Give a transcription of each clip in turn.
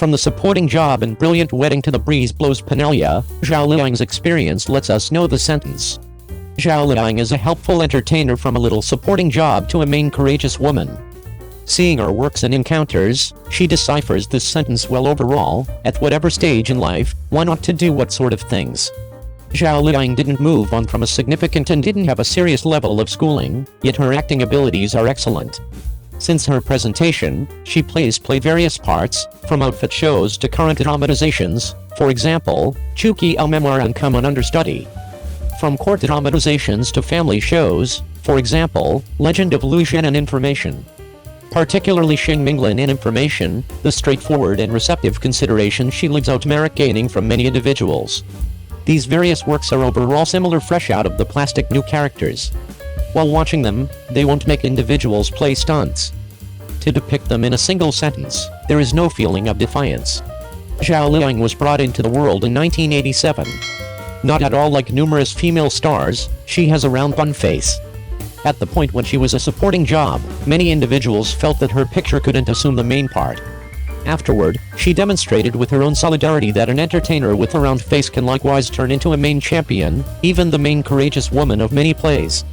From the supporting job and brilliant wedding to the breeze blows Penelia, Zhao Liying's experience lets us know the sentence. Zhao Liying is a helpful entertainer from a little supporting job to a main courageous woman. Seeing her works and encounters, she deciphers this sentence well overall. At whatever stage in life, one ought to do what sort of things. Zhao Liying didn't move on from a significant and didn't have a serious level of schooling, yet her acting abilities are excellent. Since her presentation, she played various parts, from outfit shows to current dramatizations, for example, Chuki a Memoir and Come on Understudy. From court dramatizations to family shows, for example, Legend of Lu Zhen and Information. Particularly Xing Minglin in Information, the straightforward and receptive consideration she leaves out merit gaining from many individuals. These various works are overall similar, fresh out of the plastic new characters. While watching them, they won't make individuals play stunts. To depict them in a single sentence, there is no feeling of defiance. Zhao Liying was brought into the world in 1987. Not at all like numerous female stars, she has a round bun face. At the point when she was a supporting job, many individuals felt that her picture couldn't assume the main part. Afterward, she demonstrated with her own solidarity that an entertainer with a round face can likewise turn into a main champion, even the main courageous woman of many plays.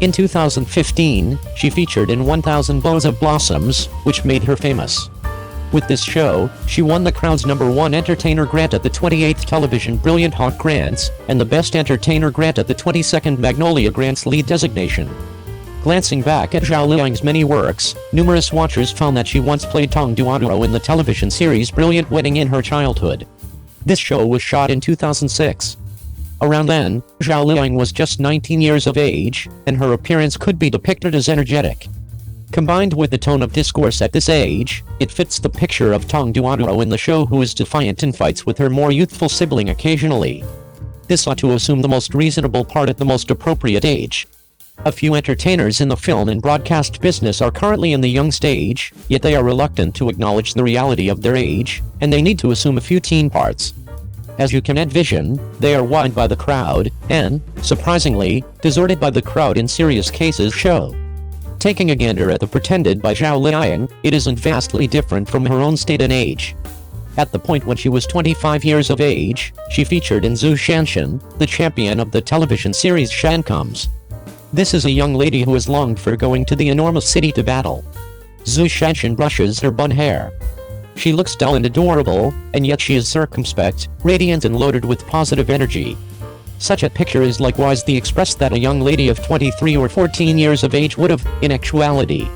In 2015, she featured in 1000 Bows of Blossoms, which made her famous. With this show, she won the crowd's #1 entertainer grant at the 28th Television Brilliant Hawk Grants, and the Best Entertainer grant at the 22nd Magnolia Grants lead designation. Glancing back at Zhao Liying's many works, numerous watchers found that she once played Tong Duodoro in the television series Brilliant Wedding in her childhood. This show was shot in 2006. Around then, Zhao Liying was just 19 years of age, and her appearance could be depicted as energetic. Combined with the tone of discourse at this age, it fits the picture of Tong Duodoro in the show, who is defiant and fights with her more youthful sibling occasionally. This ought to assume the most reasonable part at the most appropriate age. A few entertainers in the film and broadcast business are currently in the young stage, yet they are reluctant to acknowledge the reality of their age, and they need to assume a few teen parts. As you can envision, they are wowed by the crowd, and, surprisingly, deserted by the crowd in serious cases show. Taking a gander at the pretended by Zhao Liying, it isn't vastly different from her own state and age. At the point when she was 25 years of age, she featured in Zhu Shanshan, the champion of the television series Shan Comes. This is a young lady who has longed for going to the enormous city to battle. Zhu Shanshan brushes her bun hair. She looks dull and adorable, and yet she is circumspect, radiant and loaded with positive energy. Such a picture is likewise the express that a young lady of 23 or 14 years of age would have, in actuality.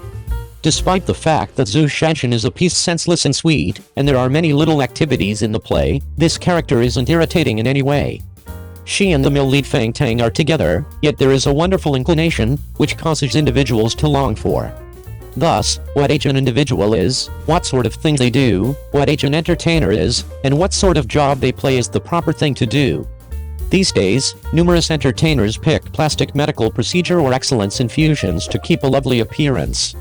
Despite the fact that Zhu Shanshan is a piece senseless and sweet, and there are many little activities in the play, this character isn't irritating in any way. She and the male lead Fang Tang are together, yet there is a wonderful inclination, which causes individuals to long for. Thus, what age an individual is, what sort of things they do, what age an entertainer is, and what sort of job they play is the proper thing to do. These days, numerous entertainers pick plastic medical procedure or excellence infusions to keep a lovely appearance.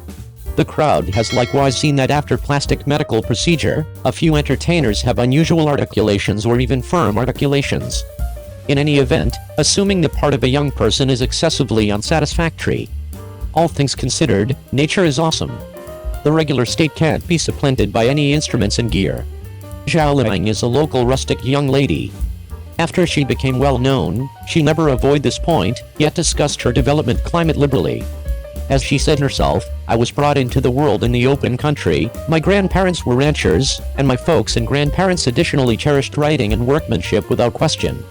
The crowd has likewise seen that after plastic medical procedure, a few entertainers have unusual articulations or even firm articulations. In any event, assuming the part of a young person is excessively unsatisfactory. All things considered, nature is awesome. The regular state can't be supplanted by any instruments and gear. Zhao Liying is a local rustic young lady. After she became well known, she never avoided this point, yet discussed her development climate liberally. As she said herself, "I was brought into the world in the open country, my grandparents were ranchers, and my folks and grandparents additionally cherished writing and workmanship without question.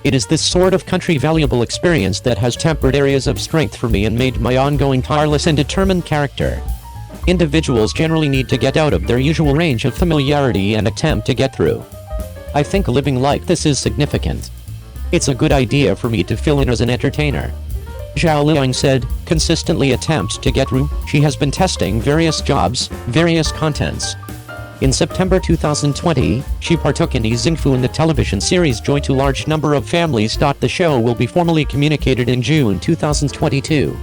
It is this sort of country valuable experience that has tempered areas of strength for me and made my ongoing tireless and determined character." Individuals generally need to get out of their usual range of familiarity and attempt to get through. I think living like this is significant. It's a good idea for me to fill in as an entertainer. Zhao Liying said, consistently attempts to get through. She has been testing various jobs, various contents. In September 2020, she partook in Xingfu in the television series Joy to Large Number of Families. The show will be formally communicated in June 2022.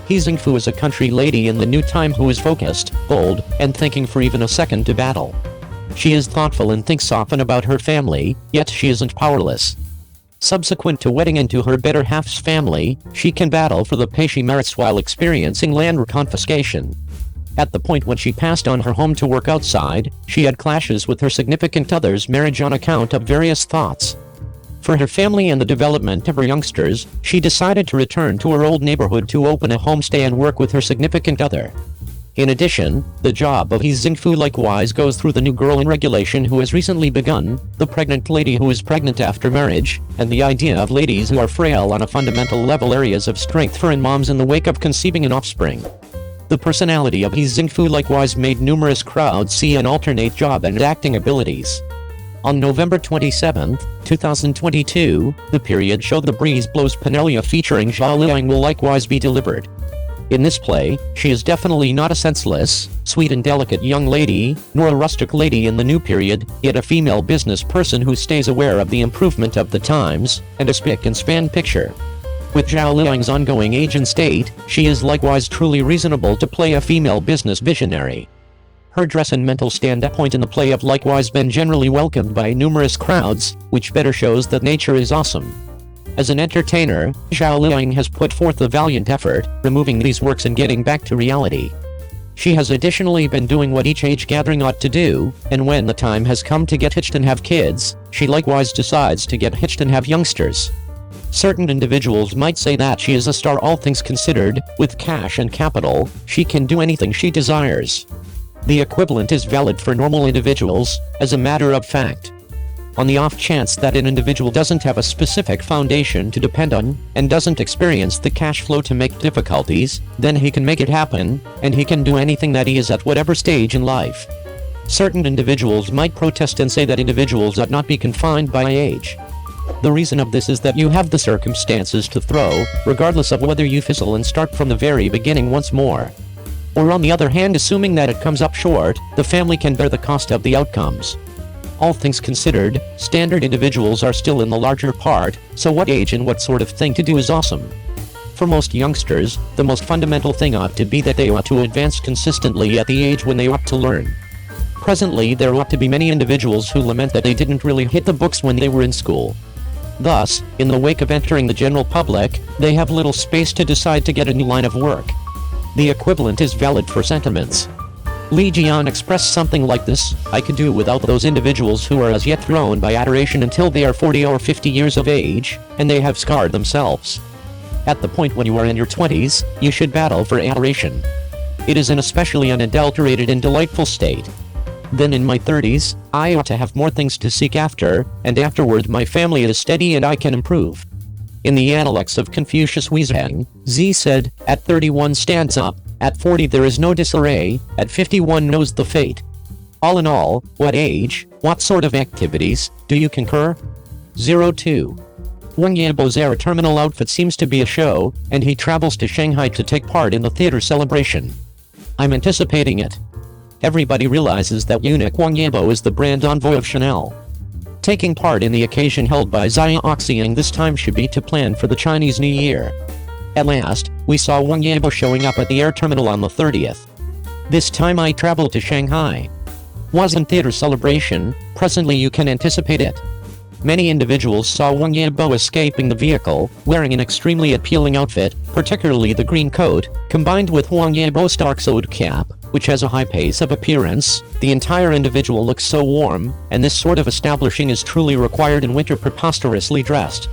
Xingfu is a country lady in the new time who is focused, bold, and thinking for even a second to battle. She is thoughtful and thinks often about her family, yet she isn't powerless. Subsequent to wedding into her better half's family, she can battle for the pay she merits while experiencing land confiscation. At the point when she passed on her home to work outside, she had clashes with her significant other's marriage on account of various thoughts. For her family and the development of her youngsters, she decided to return to her old neighborhood to open a homestay and work with her significant other. In addition, the job of He Xingfu likewise goes through the new girl in regulation who has recently begun, the pregnant lady who is pregnant after marriage, and the idea of ladies who are frail on a fundamental level areas of strength for moms in the wake of conceiving an offspring. The personality of He Xingfu likewise made numerous crowds see an alternate job and acting abilities. On November 27, 2022, the period show The Breeze Blows Penelia featuring Zhao Liying will likewise be delivered. In this play, she is definitely not a senseless, sweet and delicate young lady, nor a rustic lady in the new period, yet a female business person who stays aware of the improvement of the times, and a spick and span picture. With Zhao Liying's ongoing age and state, she is likewise truly reasonable to play a female business visionary. Her dress and mental standpoint in the play have likewise been generally welcomed by numerous crowds, which better shows that nature is awesome. As an entertainer, Zhao Liying has put forth a valiant effort, removing these works and getting back to reality. She has additionally been doing what each age gathering ought to do, and when the time has come to get hitched and have kids, she likewise decides to get hitched and have youngsters. Certain individuals might say that she is a star all things considered, with cash and capital, she can do anything she desires. The equivalent is valid for normal individuals, as a matter of fact. On the off chance that an individual doesn't have a specific foundation to depend on, and doesn't experience the cash flow to make difficulties, then he can make it happen, and he can do anything that he is at whatever stage in life. Certain individuals might protest and say that individuals ought not be confined by age. The reason of this is that you have the circumstances to throw, regardless of whether you fizzle and start from the very beginning once more. Or on the other hand, assuming that it comes up short, the family can bear the cost of the outcomes. All things considered, standard individuals are still in the larger part, so what age and what sort of thing to do is awesome. For most youngsters, the most fundamental thing ought to be that they ought to advance consistently at the age when they ought to learn. Presently, there ought to be many individuals who lament that they didn't really hit the books when they were in school. Thus, in the wake of entering the general public, they have little space to decide to get a new line of work. The equivalent is valid for sentiments. Li Jian expressed something like this: I could do without those individuals who are as yet thrown by adoration until they are 40 or 50 years of age, and they have scarred themselves. At the point when you are in your 20s, you should battle for adoration. It is an especially unadulterated and delightful state. Then in my 30s, I ought to have more things to seek after, and afterward my family is steady and I can improve. In the Analects of Confucius Huizhang, Z said, at 31 stands up, at 40 there is no disarray, at 51 knows the fate. All in all, what age, what sort of activities, do you concur? 02. Wang Yibo's air terminal outfit seems to be a show, and he travels to Shanghai to take part in the theater celebration. I'm anticipating it. Everybody realizes that eunuch Wang Yibo is the brand envoy of Chanel. Taking part in the occasion held by Zhao Liying this time should be to plan for the Chinese New Year. At last, we saw Wang Yibo showing up at the air terminal on the 30th. This time I traveled to Shanghai. Wasn't theater celebration, presently you can anticipate it. Many individuals saw Wang Yibo escaping the vehicle, wearing an extremely appealing outfit, particularly the green coat, combined with Wang Yibo's dark sewed cap, which has a high pace of appearance. The entire individual looks so warm, and this sort of establishing is truly required in winter preposterously dressed.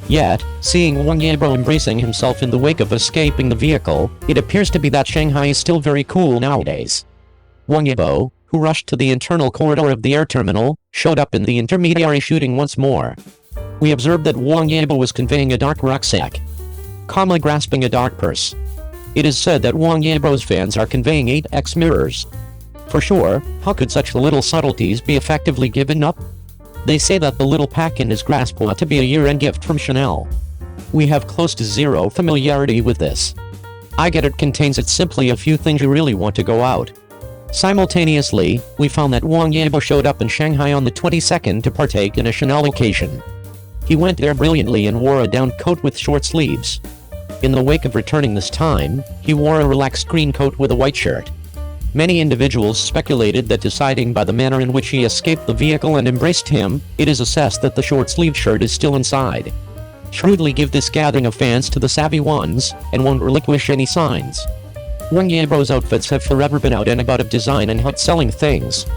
Yet, seeing Wang Yibo embracing himself in the wake of escaping the vehicle, it appears to be that Shanghai is still very cool nowadays. Wang Yibo, who rushed to the internal corridor of the air terminal, showed up in the intermediary shooting once more. We observed that Wang Yibo was conveying a dark rucksack, grasping a dark purse. It is said that Wang Yibo's fans are conveying 8x mirrors. For sure, how could such little subtleties be effectively given up? They say that the little pack in his grasp ought to be a year-end gift from Chanel. We have close to zero familiarity with this. I get it contains it simply a few things you really want to go out. Simultaneously, we found that Wang Yibo showed up in Shanghai on the 22nd to partake in a Chanel occasion. He went there brilliantly and wore a down coat with short sleeves. In the wake of returning this time, he wore a relaxed green coat with a white shirt. Many individuals speculated that deciding by the manner in which he escaped the vehicle and embraced him, it is assessed that the short-sleeved shirt is still inside. Shrewdly give this gathering of fans to the savvy ones, and won't relinquish any signs. Wang Yibo's outfits have forever been out and about of design and hot selling things.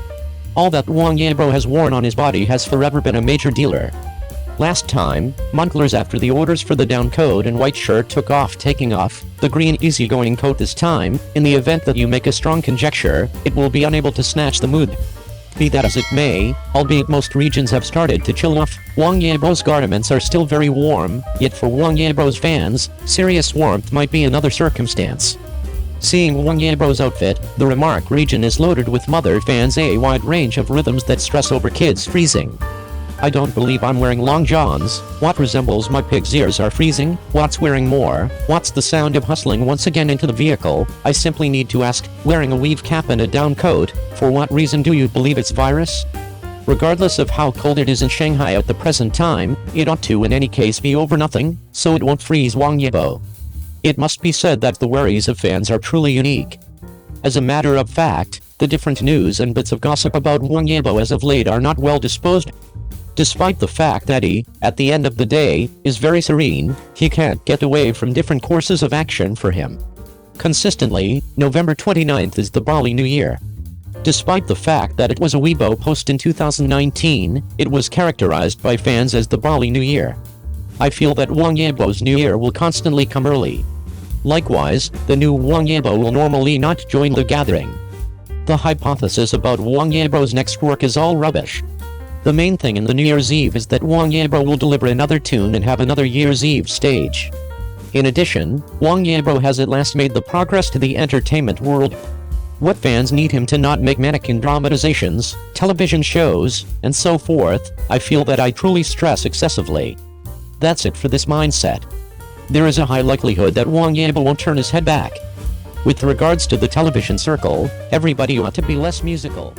All that Wang Yibo has worn on his body has forever been a major dealer. Last time, months after the orders for the down coat and white shirt took off, taking off the green easygoing coat this time, in the event that you make a strong conjecture, it will be unable to snatch the mood. Be that as it may, albeit most regions have started to chill off, Wang Yibo's garments are still very warm, yet for Wang Yibo's fans, serious warmth might be another circumstance. Seeing Wang Yibo's outfit, the remark region is loaded with mother fans a wide range of rhythms that stress over kids freezing. I don't believe I'm wearing long johns, what resembles my pig's ears are freezing, what's wearing more, what's the sound of hustling once again into the vehicle, I simply need to ask, wearing a weave cap and a down coat, for what reason do you believe it's virus? Regardless of how cold it is in Shanghai at the present time, it ought to in any case be over nothing, so it won't freeze Wang Yibo. It must be said that the worries of fans are truly unique. As a matter of fact, the different news and bits of gossip about Wang Yibo as of late are not well disposed. Despite the fact that he, at the end of the day, is very serene, he can't get away from different courses of action for him. Consistently, November 29th is the Bali New Year. Despite the fact that it was a Weibo post in 2019, it was characterized by fans as the Bali New Year. I feel that Wang Yibo's New Year will constantly come early. Likewise, the new Wang Yibo will normally not join the gathering. The hypothesis about Wang Yibo's next work is all rubbish. The main thing in the New Year's Eve is that Wang Yibo will deliver another tune and have another Year's Eve stage. In addition, Wang Yibo has at last made the progress to the entertainment world. What fans need him to not make mannequin dramatizations, television shows, and so forth, I feel that I truly stress excessively. That's it for this mindset. There is a high likelihood that Wang Yibo won't turn his head back. With regards to the television circle, everybody ought to be less musical.